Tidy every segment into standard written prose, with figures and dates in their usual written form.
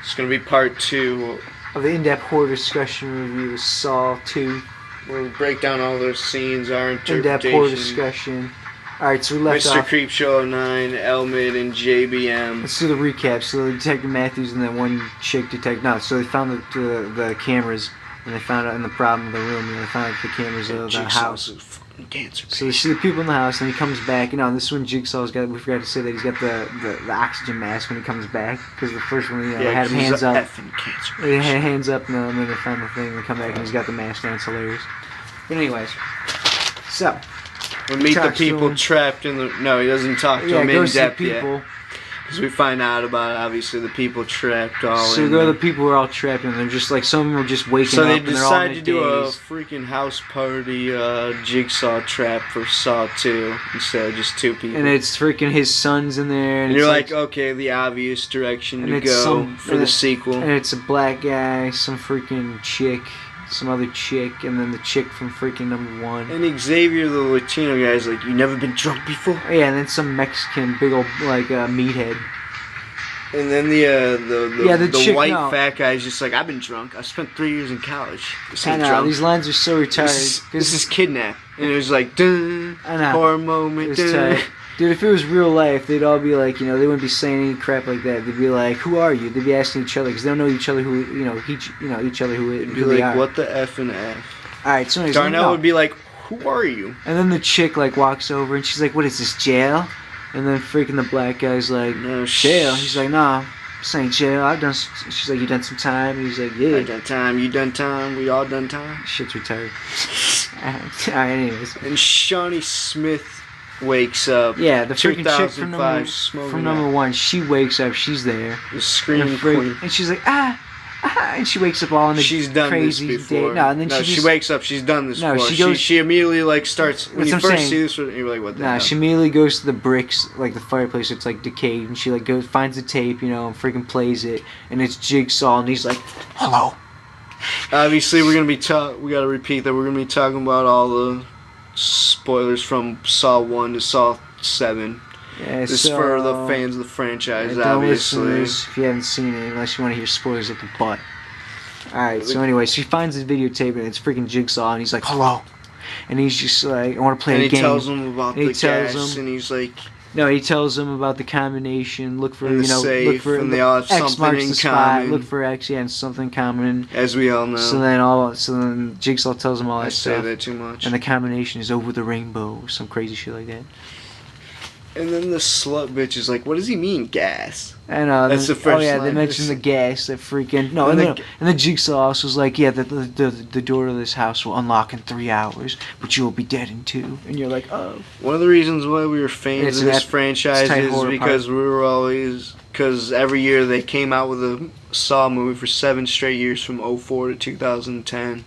It's gonna be part 2 of the in-depth horror discussion review of Saw 2. Where we break down all those scenes, our interpretation. In-depth horror discussion. Alright, so we left Mr. off... Creepshow 9, L-Mid and JBM. Let's do the recap. So Detective Matthews and that one chick detective... No, so they found the cameras, and they found out in the problem of the room, and they found out the cameras of the house. Cancer. So they see the people in the house, and he comes back. You know, this one Jigsaw's got. We forgot to say that he's got the oxygen mask when he comes back, because the first one, you know, had him hands up. He had hands up, and then they found the thing. And they come back, and he's got the mask on. It's hilarious. But anyways, so we meet the people trapped in the. No, he doesn't talk to them in depth yet. Because we find out about, obviously, the people trapped all so in. So the people were all trapped, and they're just like, some of them were just waking up. So they and they're all decide to do a freaking house party jigsaw trap for Saw 2 instead of just 2 people. And it's freaking his son's in there. And you're like, okay, the obvious direction to go for the sequel. And it's a black guy, some freaking chick, some other chick, and then the chick from freaking number 1. And Xavier, the Latino guy, is like, you never been drunk before? Yeah, and then some Mexican big old like meathead. And then the white fat guy is just like, I've been drunk. I spent 3 years in college. I know, drunk. These lines are so retarded. This is Kidnap. And it was like, dun, horror moment, dun. Dude, if it was real life, they'd all be like, you know, they wouldn't be saying any crap like that. They'd be like, "Who are you?" They'd be asking each other because they don't know each other who, each other who they are. What the F and F? All right, so anyways, Darnell would be like, "Who are you?" And then the chick like walks over and she's like, "What is this, jail?" And then freaking the black guy's like, "No, jail." He's like, "Nah, this ain't jail. I've done." She's like, "You done some time?" And he's like, "Yeah." I done time. You done time. We all done time. Shit's retired. All right, anyways. And Shawnee Smith wakes up. Yeah, the freaking chick from number 1. She wakes up. She's there. The screaming queen. And she's like, and she wakes up all in the she's done crazy this before. day. No, and then she wakes up. She's done this before. She immediately like starts. When you first see this, you're like, what the hell? She immediately goes to the bricks, like the fireplace. It's like decayed, and she like goes finds the tape, and freaking plays it, and it's Jigsaw, and he's like, "Hello." Obviously, we gotta repeat that we're gonna be talking about all the spoilers from Saw 1 to Saw 7. Yeah, this is for the fans of the franchise, obviously. If you haven't seen it, unless you want to hear spoilers at the butt. Alright, so anyway, she finds the videotape and it's freaking Jigsaw, and he's like, "Hello." And he's just like, "I want to play a game." And he tells him about the gas, and he's like... No, he tells them about the combination. Look for, safe, and they all have X marks the spot. common. Look for X, and something common. As we all know. So then Jigsaw tells them all that stuff. I say that too much. And the combination is over the rainbow, some crazy shit like that. And then the slut bitch is like, "What does he mean, gas?" And that's the first line. They mentioned the gas, that freaking... No, and the Jigsaw also was like, "Yeah, the door to this house will unlock in 3 hours, but you will be dead in 2. And you're like, "Oh." One of the reasons why we were fans of this franchise is because we were always... Because every year they came out with a Saw movie for 7 straight years from 2004 to 2010.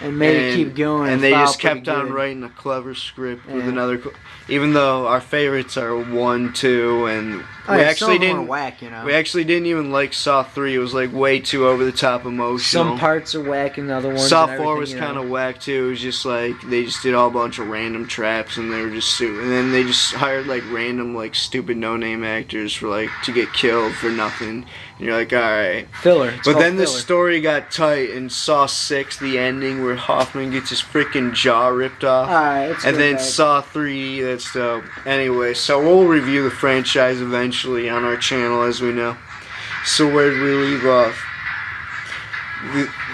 And made it keep going. And they just kept on writing a clever script with another... Even though our favorites are 1, 2, and we actually didn't... whack, We actually didn't even like Saw 3. It was like way too over the top emotional. Some parts are whack and the other ones... Saw 4 was kind of whack too. It was just like, they just did all a bunch of random traps, and they were just... And then they just hired like random like stupid no-name actors for like to get killed for nothing. And you're like, alright. Filler. But then the story got tight in Saw 6, the ending where Hoffman gets his freaking jaw ripped off. Alright, and then Saw 3, that's dope. Anyway, so we'll review the franchise eventually on our channel, as we know. So where did we leave off?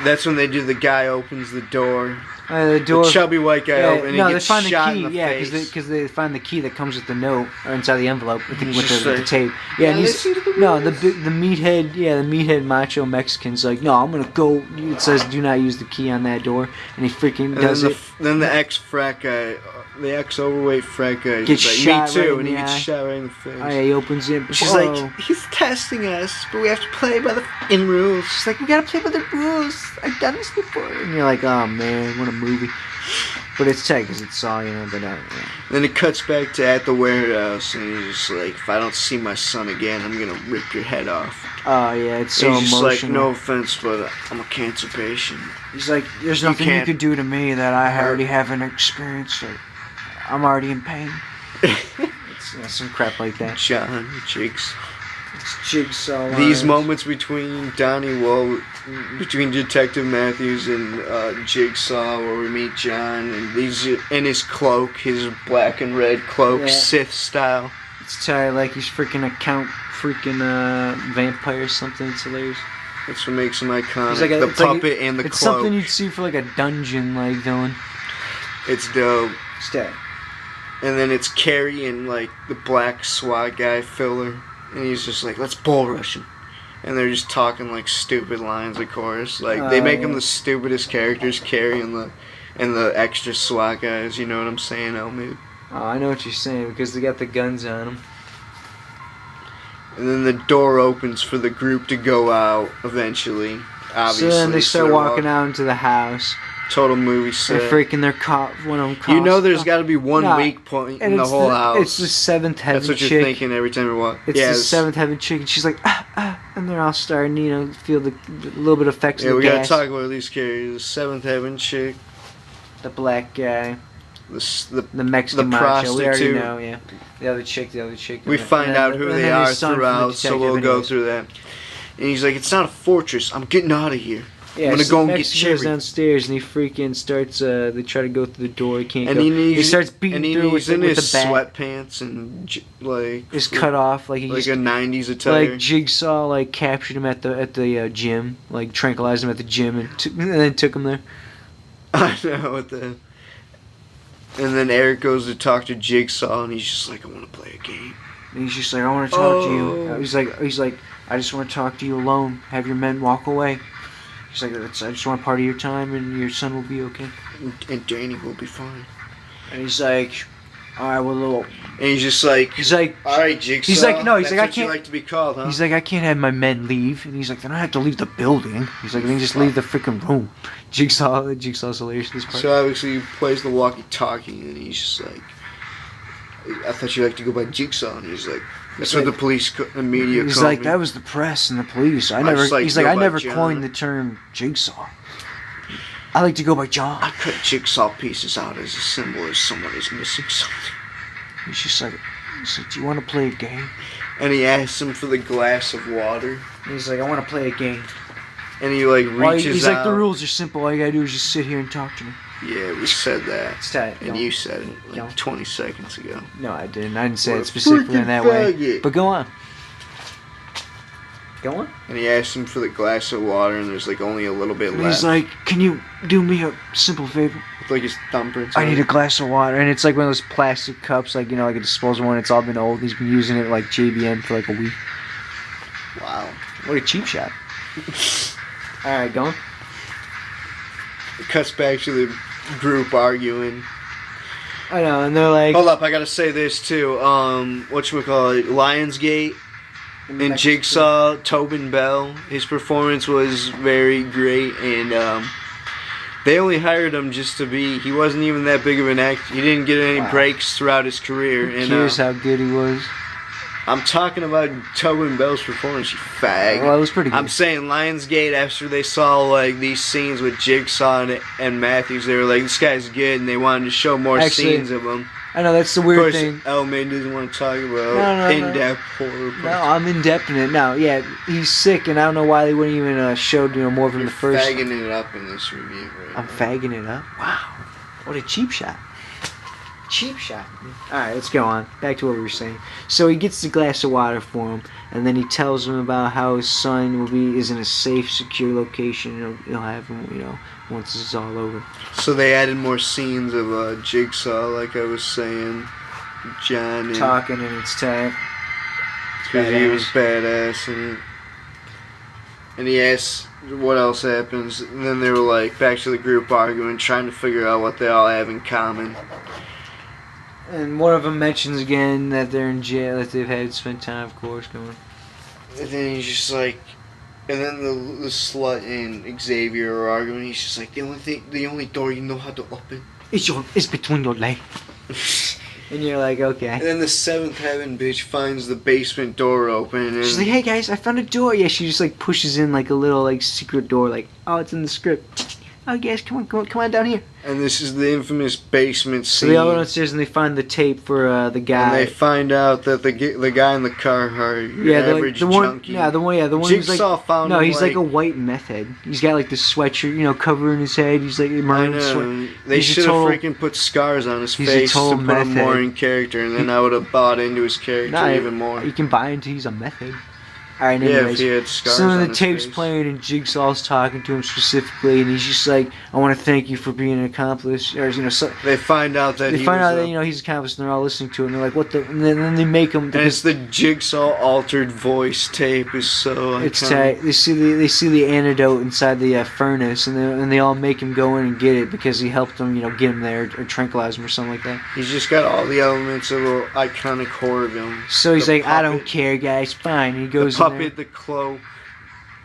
That's when they do the guy opens the door. The door. The chubby white guy opens, and he gets shot in the face. Because they find the key that comes with the note or inside the envelope with the tape. Yeah, and the meathead. Yeah, the meathead macho Mexican's like, "No, I'm gonna go." It says, "Do not use the key on that door," and he freaking does it. Then the ex-frat guy, the ex-overweight frat guy, gets shot. Me too, right and he gets shot right in the face. Oh yeah, he opens it. She's like, "He's testing us, but we have to play by the fucking rules." She's like, "We gotta play by the rules. I've done this before." And you're like, "Oh man, what a movie!" But it's tight because it's Saw, But then it cuts back to at the warehouse, and he's just like, "If I don't see my son again, I'm gonna rip your head off." Oh yeah, it's so he's emotional. He's just like, "No offense, but I'm a cancer patient." He's like, "There's nothing you could do to me that I already haven't experienced. I'm already in pain." It's some crap like that. John, Jigs. It's Jigsaw. These moments between between Detective Matthews and Jigsaw, where we meet John, and he's in his cloak, his black and red cloak, Sith style. It's tight, like he's freaking a vampire or something. It's hilarious. That's what makes him iconic. Like the puppet and the cloak. It's something you'd see for like a dungeon like villain. It's dope. It's tight. And then it's Carrie and like the black SWAT guy filler, and he's just like, let's bull rush him. And they're just talking like stupid lines, of course. Like they make them the stupidest characters, Carrie and the extra SWAT guys. You know what I'm saying, L-Mid? Oh, I know what you're saying because they got the guns on them. And then the door opens for the group to go out eventually. Obviously, so then they start walking out into the house. Total movie set. They're freaking their one of them coughs. You know there's got to be one weak point in the whole house. It's the seventh heaven chick. That's what you're thinking every time you walk. It's the seventh heaven chick, and she's like, and they're all starting, feel the little bit of effects of the gas. Yeah, we got to talk about these characters. The seventh heaven chick. The black guy. The Mexican prostitute. We already know, yeah. The other chick. We find out who they are throughout, so we'll go through that. And he's like, it's not a fortress. I'm getting out of here. Yeah, I'm gonna go and get Cherry. Goes downstairs and he freaking starts. They try to go through the door. He can't go. He starts beating through with the bat. He's in his sweatpants and like. He's cut off like he's like a '90s attire. Like Jigsaw like captured him at the gym, like tranquilized him at the gym and then took him there. I know what the. And then Eric goes to talk to Jigsaw and he's just like, I want to play a game. And he's just like, I want to talk to you. He's like, I just want to talk to you alone. Have your men walk away. He's like, I just want part of your time, and your son will be okay. And Danny will be fine. And he's like, all right, well, and he's just like, all right, Jigsaw. He's like, no, he's that's like, I what can't. You like to be called, huh? He's like, I can't have my men leave. And he's like, then I have to leave the building. He's like, then just leave the freaking room. Jigsaw's hilarious this part. So obviously he plays the walkie-talkie, and he's just like, I thought you like to go by Jigsaw, and he's like. That's what the police and media He's call like, me. that was the press and the police. I never coined the term Jigsaw. I like to go by John. I cut Jigsaw pieces out as a symbol of someone is missing something. He's just like, do you want to play a game? And he asks him for the glass of water. And he's like, I want to play a game. And he like reaches he's out. like, the rules are simple. All you gotta do is just sit here and talk to me. Yeah, we said that. It's tight. And you said it like 20 seconds ago. No, I didn't. I didn't say it specifically in that way. But go on. Go on. And he asked him for the glass of water, and there's like only a little bit left. He's like, can you do me a simple favor? With like his thumbprints. I need a glass of water. And it's like one of those plastic cups, like, like a disposable one. It's all been old. He's been using it like JBM for like a week. Wow. What a cheap shot. Alright, go on. It cuts back to the group arguing. I know, and they're like... Hold up, I gotta say this too. Whatchamacallit, Lionsgate and Jigsaw, Tobin Bell, his performance was very great, and they only hired him just to be... He wasn't even that big of an actor. He didn't get any breaks throughout his career. Who cares how good he was? I'm talking about Tobin Bell's performance, you fag. Well, it was pretty good. I'm saying Lionsgate, after they saw like these scenes with Jigsaw and Matthews, they were like, this guy's good, and they wanted to show more scenes of him. I know, that's the weird thing. Of course, L-Mid doesn't want to talk about in-depth horror. No, I'm in-depth in it. No, yeah, he's sick, and I don't know why they wouldn't even show more from the first. You're fagging it up in this review right I'm fagging it up? Wow. What a cheap shot. Cheap shot. Alright, let's go on. Back to what we were saying. So he gets the glass of water for him, and then he tells him about how his son is in a safe, secure location. He'll have him, once this is all over. So they added more scenes of Jigsaw, like I was saying. John talking, and it's tight. Because he was badass, and he asks what else happens, and then they were like back to the group arguing, trying to figure out what they all have in common. And one of them mentions again that they're in jail, that they've had spent time, of course, going. And then he's just like, and then the slut and Xavier are arguing. He's just like, the only door you know how to open is between your legs. And you're like, okay. And then the seventh heaven bitch finds the basement door open. And she's like, hey guys, I found a door. Yeah, she just like pushes in like a little like secret door, like, oh, it's in the script. Oh, guys, come on down here. And this is the infamous basement scene. So they all go downstairs and they find the tape for the guy. And they find out that the guy in the Carhartt, average junkie. The one Jigsaw who's like, found no, him, he's like a white meth head. He's got like the sweatshirt, covering his head. He's like maroon sweat. They should have freaking put scars on his face to put him more in character, and then I would have bought into his character even more. You can buy into he's a meth head. Alright, yeah, anyways, if he had scars so on the his tape's face. playing and Jigsaw's talking to him specifically, and he's just like, "I want to thank you for being an accomplice." Or they find out that he's an accomplice, and they're all listening to it, and they're like, "What the?" And then they make him. And it's the Jigsaw altered voice tape is so. It's tight. They see the antidote inside the furnace, and they all make him go in and get it because he helped them, get him there or tranquilize him or something like that. He's just got all the elements of an iconic horror film. So he's like, "I don't care, guys. Fine." And he goes the in puppet, there. the cloak,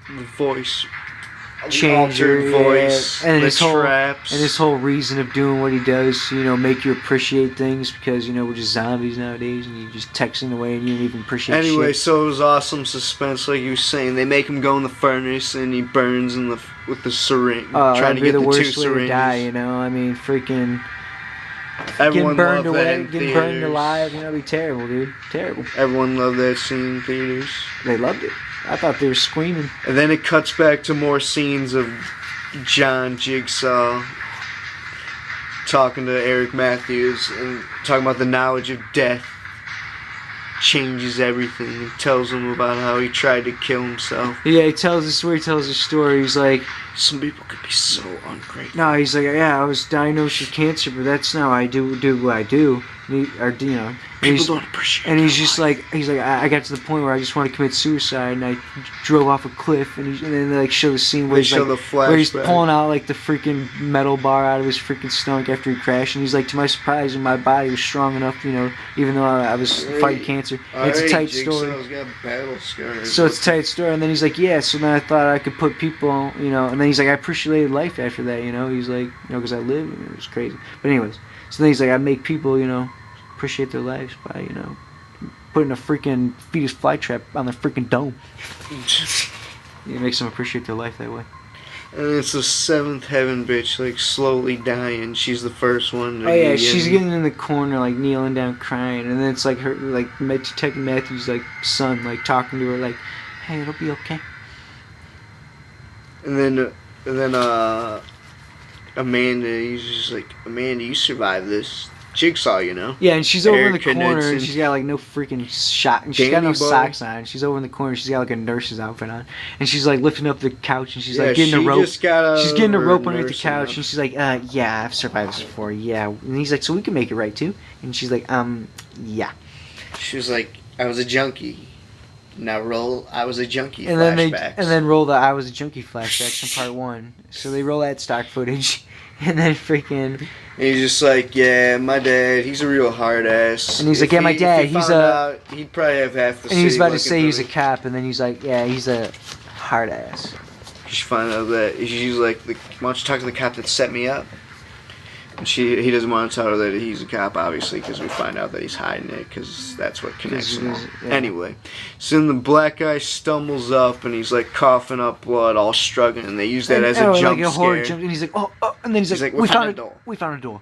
the voice, Changer, the altered voice, and the his traps, and his whole reason of doing what he does, make you appreciate things because we're just zombies nowadays, and you just texting away and you don't even appreciate. Anyway, shit. so it was awesome suspense, like you were saying. They make him go in the furnace, and he burns with the syringe, trying to get the two syringes. That'd be the worst way to die, I mean, freaking. Everyone getting burned loved away, that in getting theaters. burned alive, it'd be terrible, dude. Terrible. Everyone loved that scene in theaters. They loved it. I thought they were screaming. And then it cuts back to more scenes of John Jigsaw talking to Eric Matthews and talking about the knowledge of death changes everything. He tells him about how he tried to kill himself. Yeah, he tells his story. He's like, some people could be so ungrateful. No, he's like, yeah, I was diagnosed with cancer, but that's not why I do what I do. People don't appreciate. And he's just like, I got to the point where I just want to commit suicide, and I drove off a cliff, and then they show the scene where he's pulling out like the freaking metal bar out of his freaking stomach after he crashed, and he's like, to my surprise, my body was strong enough, even though I was fighting cancer. It's a tight story. Got battle scars. So it's a tight story, and then he's like, yeah. So then I thought I could put people, and then he's like, I appreciated life after that, He's like, because I lived, and it was crazy. But anyways, so then he's like, I make people, appreciate their lives by, putting a freaking fetus fly trap on their freaking dome. It makes them appreciate their life that way. And it's the seventh heaven bitch, like, slowly dying. She's the first one. Oh, yeah, she's getting in the corner, like, kneeling down, crying. And then it's, like, her, like, Detective Matthews' like, son, like, talking to her, like, hey, it'll be okay. And then Amanda, he's just like, Amanda, you survived this. Jigsaw, Yeah, and she's over in the corner, and she's got like no freaking shot, and she's got no socks on. She's over in the corner, she's got like a nurse's outfit on, and she's like lifting up the couch, and she's like getting a rope. She's getting a rope underneath the couch, and she's like, yeah, I've survived this before, yeah. And he's like, so we can make it right too, and she's like, yeah. She was like, I was a junkie. Now roll, I was a junkie and flashbacks. Then roll the I was a junkie flashbacks in part 1. So they roll that stock footage, and then freaking. And he's just like, yeah, my dad, he's a real hard ass. And he's like, yeah, my dad, he'd probably have half the city. And he was about to say he's a cop, and then he's like, yeah, he's a hard ass. You should find out that she's like, why don't you talk to the cop that set me up? And he doesn't want to tell her that he's a cop, obviously, because we find out that he's hiding it, because that's what connects them all. Yeah. Anyway, so then the black guy stumbles up, and he's like coughing up blood, all struggling, and they use that as a jump scare. And he's like, oh, and then he's like, we found a door. We found a door.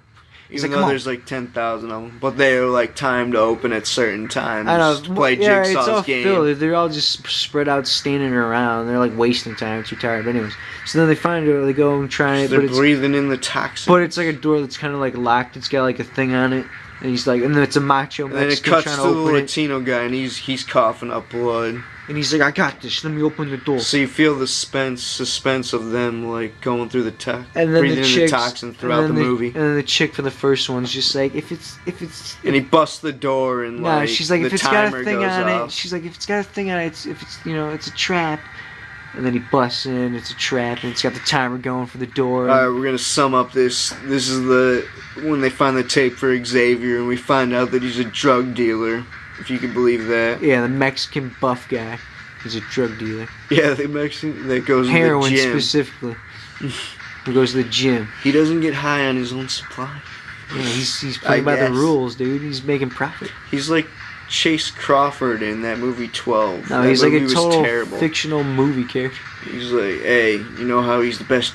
Even though there's like 10,000 of them, but they're like timed to open at certain times. I know. To play Jigsaw's game. Filled. They're all just spread out, standing around. They're like wasting time. It's retired. But anyways, so then they find it. They go and try it. They're breathing in the toxin. But it's like a door that's kind of like locked. It's got like a thing on it, and he's like, and then it's a macho Mexican and then it cuts trying to to the open Latino guy, and he's coughing up blood. And he's like, I got this. Let me open the door. So you feel the suspense of them like going through the breathing in the toxin throughout the movie. And then the chick for the first one's just like, if it's. And he busts the door and like she's like, if the it's got a timer thing goes on off. it, she's like, if it's got a thing on it, it's it's a trap. And then he busts in. It's a trap, and it's got the timer going for the door. All right, we're gonna sum up this. This is when they find the tape for Xavier, and we find out that he's a drug dealer. If you can believe that. Yeah, the Mexican buff guy. He's a drug dealer. Yeah, the Mexican that goes to the gym. Heroin specifically. He goes to the gym. He doesn't get high on his own supply. Yeah, he's playing by the rules, dude. He's making profit. He's like Chase Crawford in that movie 12. No, that he's like a movie total fictional movie character. He's like, hey, you know how he's the best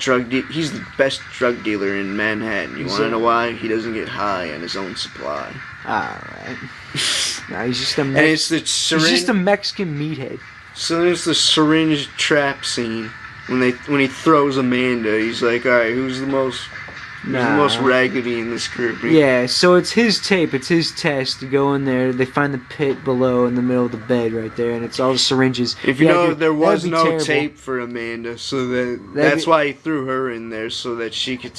he's the best drug dealer in Manhattan. You want to know why? He doesn't get high on his own supply. Alright. No, he's just a and it's the he's just a Mexican meathead. So there's the syringe trap scene when he throws Amanda. He's like, all right, who's the most raggedy in this group? Yeah, so it's his tape, it's his test to go in there. They find the pit below in the middle of the bed right there, and it's all the syringes. If you know, there was no tape for Amanda, so that's why he threw her in there, so that she could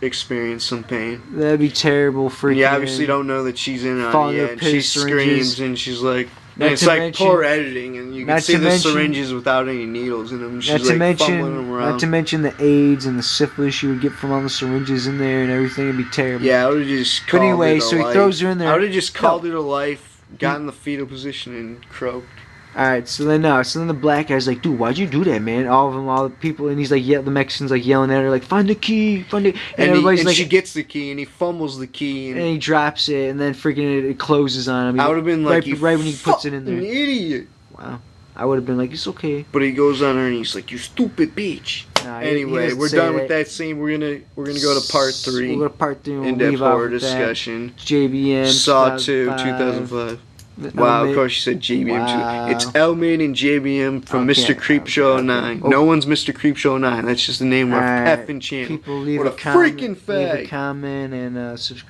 experience some pain. That'd be terrible. Freaking. You obviously don't know that she's in on it yet. She screams and she's like. And it's like poor editing, and you can see the syringes without any needles in them. She's like fumbling them around. Not to mention the AIDS and the syphilis you would get from all the syringes in there and everything. It'd be terrible. Yeah, I would have just called it a life. But anyway, so he throws her in there. I would have just called it a life, got in the fetal position, and croaked. Alright, so then the black guy's like, dude, why'd you do that, man? All the people, and he's like, the Mexican's like yelling at her, like, find the key, find it. And everybody's like, she gets the key, and he fumbles the key, and he drops it, and then freaking it closes on him. I would have been like, right when he puts it in there. Idiot. Wow. I would have been like, it's okay. But he goes on her, and he's like, you stupid bitch. Nah, anyway, we're done with that scene. We're gonna go to part 3. We'll go to part 3. In-depth horror discussion. JBM. Saw 2, 2005. Wow, of course you said JBM. Wow. It's L-Mid and JBM from Mr. Creepshow 9. No one's Mr. Creepshow 9. That's just the name of our effing channel. People leave what a freaking fag. Leave a comment and subscribe.